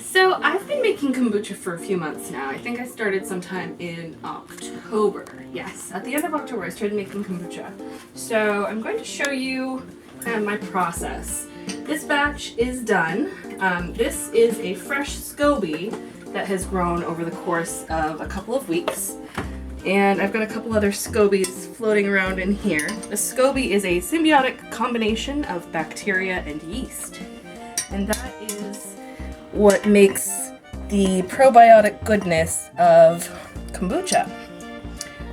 So I've been making kombucha for a few months now. I think I started sometime in October. Yes, at the end of October I started making kombucha. So I'm going to show you my process. This batch is done. This is a fresh SCOBY that has grown over the course of a couple of weeks. And I've got a couple other SCOBYs floating around in here. A SCOBY is a symbiotic combination of bacteria and yeast. And that is what makes the probiotic goodness of kombucha.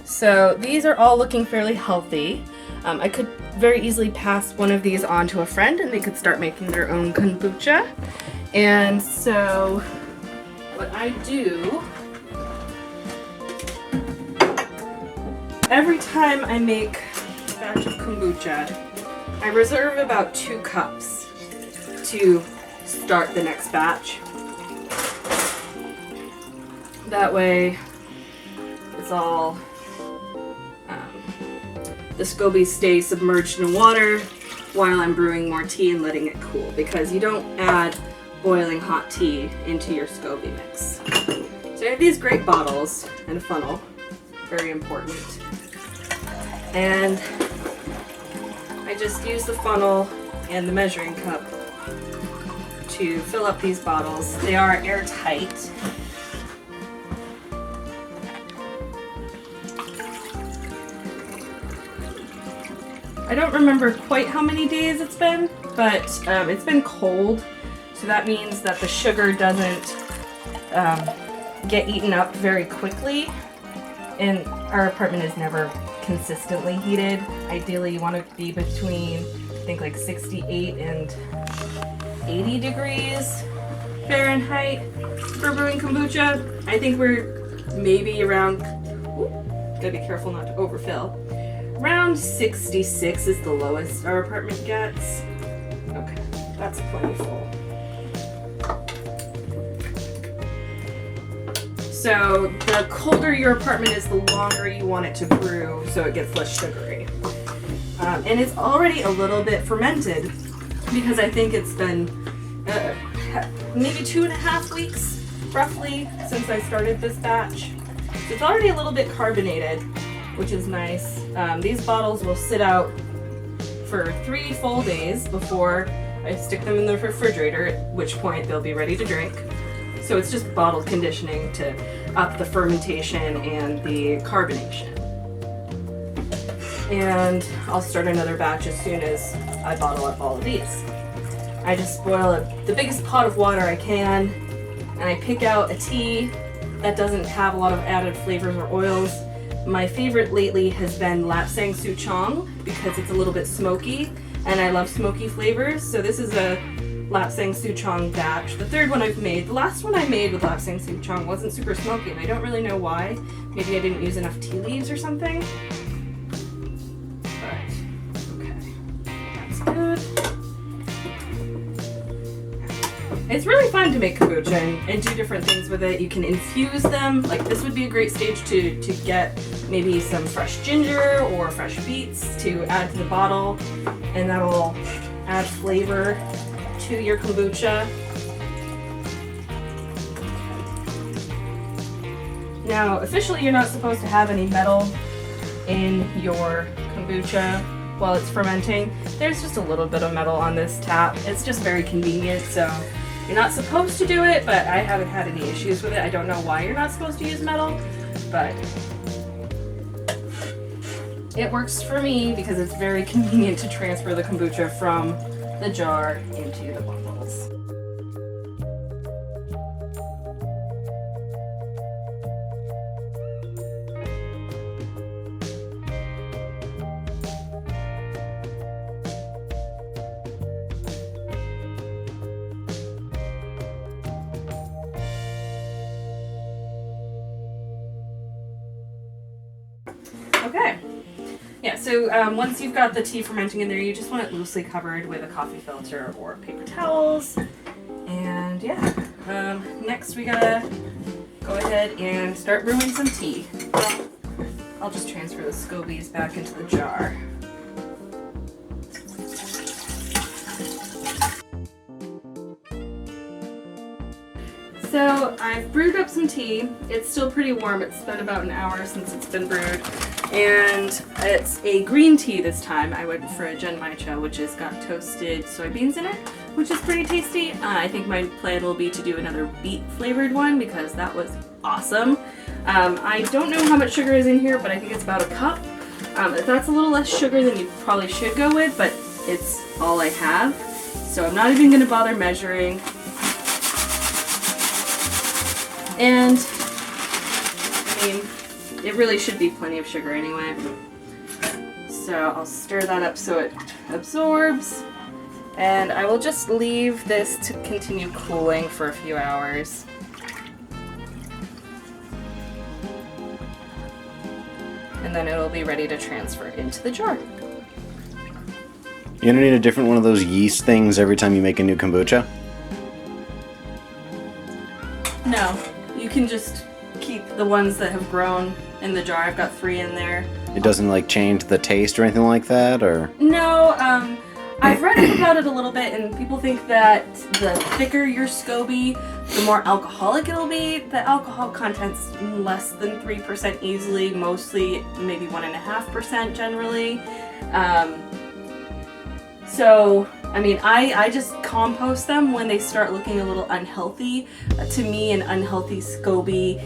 So these are all looking fairly healthy. I could very easily pass one of these on to a friend and they could start making their own kombucha. And so what I do, every time I make a batch of kombucha, I reserve about 2 cups to start the next batch. That way it's all, the SCOBYs stay submerged in water while I'm brewing more tea and letting it cool, because you don't add boiling hot tea into your SCOBY mix. So I have these great bottles and a funnel, very important. And I just use the funnel and the measuring cup to fill up these bottles. They are airtight. I don't remember quite how many days it's been, but it's been cold, so that means that the sugar doesn't get eaten up very quickly. And our apartment is never consistently heated. Ideally, you want to be between, I think, like 68 and 80 degrees Fahrenheit for brewing kombucha. I think we're maybe around, gotta be careful not to overfill. Around 66 is the lowest our apartment gets. Okay, that's plenty full. So the colder your apartment is, the longer you want it to brew so it gets less sugary. And it's already a little bit fermented because I think it's been maybe 2.5 weeks roughly since I started this batch. So it's already a little bit carbonated, which is nice. These bottles will sit out for 3 full days before I stick them in the refrigerator, at which point they'll be ready to drink. So it's just bottle conditioning to up the fermentation and the carbonation. And I'll start another batch as soon as I bottle up all of these. I just boil the biggest pot of water I can, and I pick out a tea that doesn't have a lot of added flavors or oils. My favorite lately has been Lapsang Souchong because it's a little bit smoky, and I love smoky flavors. So this is a Lapsang Souchong batch, the 3rd one I've made. The last one I made with Lapsang Souchong wasn't super smoky, and I don't really know why. Maybe I didn't use enough tea leaves or something. But, okay, that's good. It's really fun to make kombucha and do different things with it. You can infuse them. Like this would be a great stage to get maybe some fresh ginger or fresh beets to add to the bottle, and that'll add flavor to your kombucha. Now, officially you're not supposed to have any metal in your kombucha while it's fermenting. There's just a little bit of metal on this tap. It's just very convenient, so you're not supposed to do it, but I haven't had any issues with it. I don't know why you're not supposed to use metal, but it works for me because it's very convenient to transfer the kombucha from the jar into the bottles. Okay. Yeah, so once you've got the tea fermenting in there, you just want it loosely covered with a coffee filter or paper towels. And yeah, next we gotta go ahead and start brewing some tea. I'll just transfer the SCOBYs back into the jar. So I've brewed up some tea. It's still pretty warm. It's been about an hour since it's been brewed. And it's a green tea this time. I went for a genmaicha, which has got toasted soybeans in it, which is pretty tasty. I think my plan will be to do another beet flavored one because that was awesome. I don't know how much sugar is in here, but I think it's about a cup. That's a little less sugar than you probably should go with, but it's all I have. So I'm not even going to bother measuring. And, I mean, it really should be plenty of sugar anyway. So I'll stir that up so it absorbs. And I will just leave this to continue cooling for a few hours. And then it'll be ready to transfer into the jar. You don't need a different one of those yeast things every time you make a new kombucha? No, you can just keep the ones that have grown in the jar. I've got 3 in there. It doesn't like change the taste or anything like that, or? No, I've read about it a little bit, and people think that the thicker your SCOBY, the more alcoholic it'll be. The alcohol content's less than 3% easily, mostly maybe 1.5% generally. So, I mean, I just compost them when they start looking a little unhealthy. To me, an unhealthy SCOBY,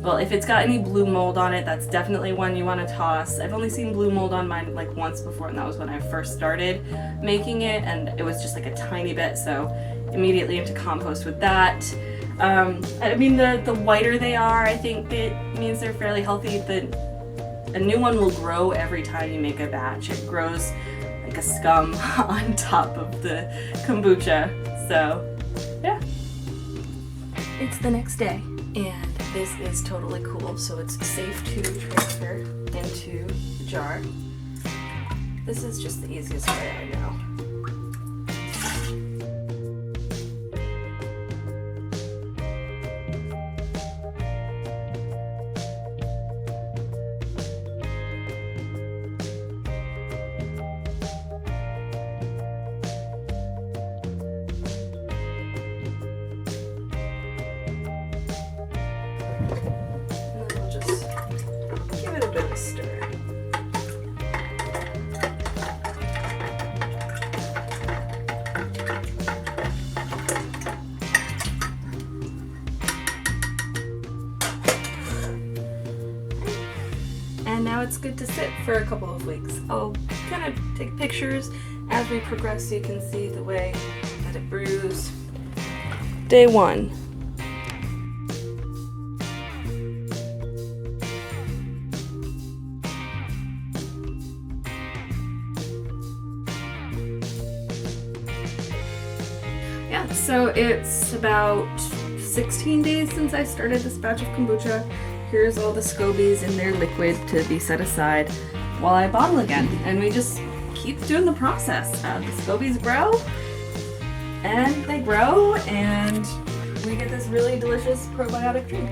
well, if it's got any blue mold on it, that's definitely one you want to toss. I've only seen blue mold on mine like once before, and that was when I first started making it, and it was just like a tiny bit, so immediately into compost with that. I mean, the whiter they are, I think it means they're fairly healthy. A new one will grow every time you make a batch. It grows like a scum on top of the kombucha. So, yeah. It's the next day, and this is totally cool, so it's safe to transfer into the jar. This is just the easiest way I know. A bit of a stir. And now it's good to sit for a couple of weeks. I'll kind of take pictures as we progress so you can see the way that it brews. Day 1. Yeah, so it's about 16 days since I started this batch of kombucha. Here's all the SCOBYs in their liquid to be set aside while I bottle again. And we just keep doing the process. The SCOBYs grow, and they grow, and we get this really delicious probiotic drink.